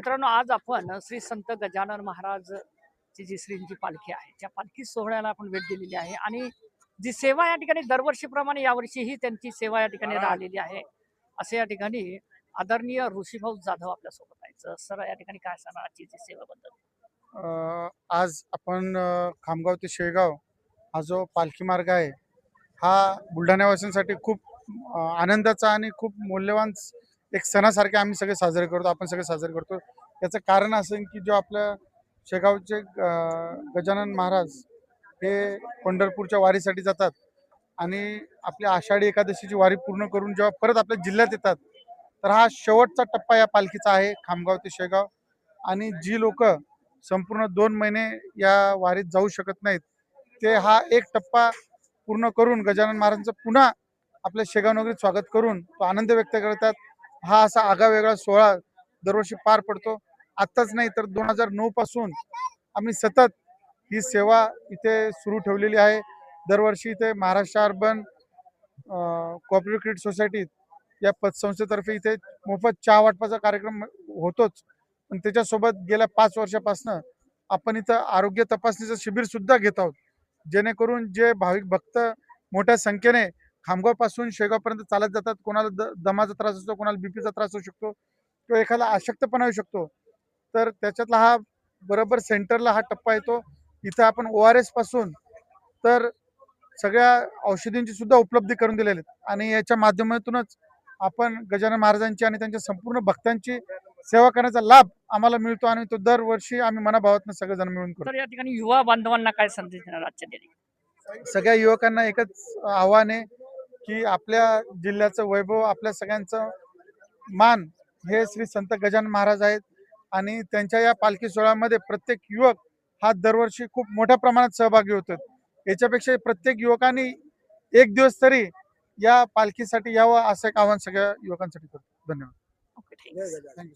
मित्रांनो, आज आपण श्री संत गजानन महाराज ची जी श्रींची पालखी आहे त्या पालखी सोहळ्याला आपण भेट दिलेली आहे आणि जी सेवा या ठिकाणी दरवर्षीप्रमाणे यावर्षीही त्यांची सेवा या ठिकाणी राहिलेली आहे. असे या ठिकाणी आदरणीय ऋषीभाऊ जाधव आपल्या सोबत आहेत. सर, या ठिकाणी काय सांगणार आजची जी सेवेबद्दल? आज आपण खामगाव ते शेगाव हा जो पालखी मार्ग आहे हा बुलढाण्यावासींसाठी खूप आनंदाचा आणि खूप मौल्यवान एक सणासारखे आम्ही सगळे साजरे करतो, आपण सगळे साजरे करतो. याचं कारण असं की जो आपल्या शेगावचे गजानन महाराज हे पंढरपूरच्या वारीसाठी जातात आणि आपल्या आषाढी एकादशीची वारी पूर्ण करून जेव्हा परत आपल्या जिल्ह्यात येतात, तर हा शेवटचा टप्पा या पालखीचा आहे खामगाव ते शेगाव. आणि जी लोक संपूर्ण 2 महिने या वारीत जाऊ शकत नाहीत, ते हा एक टप्पा पूर्ण करून गजानन महाराजांचं पुन्हा आपल्या शेगाव नगरीत स्वागत करून तो आनंद व्यक्त करतात. हा असा आगळावेगळा सोहळा दरवर्षी पार पडतो. आत्ताच नाही तर 2009 पासून आम्ही सतत ही सेवा इथे सुरू ठेवलेली आहे. दरवर्षी इथे महाराष्ट्र अर्बन कोऑपरेटिव्ह क्रेडिट सोसायटीत या पतसंस्थेतर्फे इथे मोफत चहा वाटपाचा कार्यक्रम होतोच. पण त्याच्यासोबत गेल्या 5 वर्षापासून आपण इथं आरोग्य तपासणीचं शिबिर सुद्धा घेत आहोत, जेणेकरून जे भाविक भक्त मोठ्या संख्येने खामगावपासून शेगावपर्यंत चालत जातात. कोणाला दमाचा त्रास असतो, कोणाला बीपीचा त्रास होऊ शकतो किंवा एखादा अशक्तपणा येऊ शकतो, तर त्याच्यातला हा बरोबर सेंटरला हा टप्पा येतो. इथं आपण ORS पासून तर सगळ्या औषधींची सुद्धा उपलब्धी करून दिलेली आहेत आणि याच्या माध्यमातूनच आपण गजानन महाराजांची आणि त्यांच्या संपूर्ण भक्तांची सेवा करण्याचा लाभ आम्हाला मिळतो आणि तो दरवर्षी आम्ही मनाभावातून सगळेजण मिळून करतो. तर या ठिकाणी युवा बांधवांना काय संदेश देणार आजच्या दिनी? सगळ्या युवकांना एकच आव्हान आहे की आपल्या जिल्ह्याचं वैभव, आपल्या सगळ्यांचं मान हे श्री संत गजानन महाराज आहेत आणि त्यांच्या या पालखी सोहळ्यामध्ये प्रत्येक युवक हा दरवर्षी खूप मोठ्या प्रमाणात सहभागी होतात. याच्यापेक्षा प्रत्येक युवकांनी एक दिवस तरी या पालखीसाठी यावं असं एक आव्हान सगळ्या युवकांसाठी करतो. धन्यवाद. Okay, thank you. थँक्यू.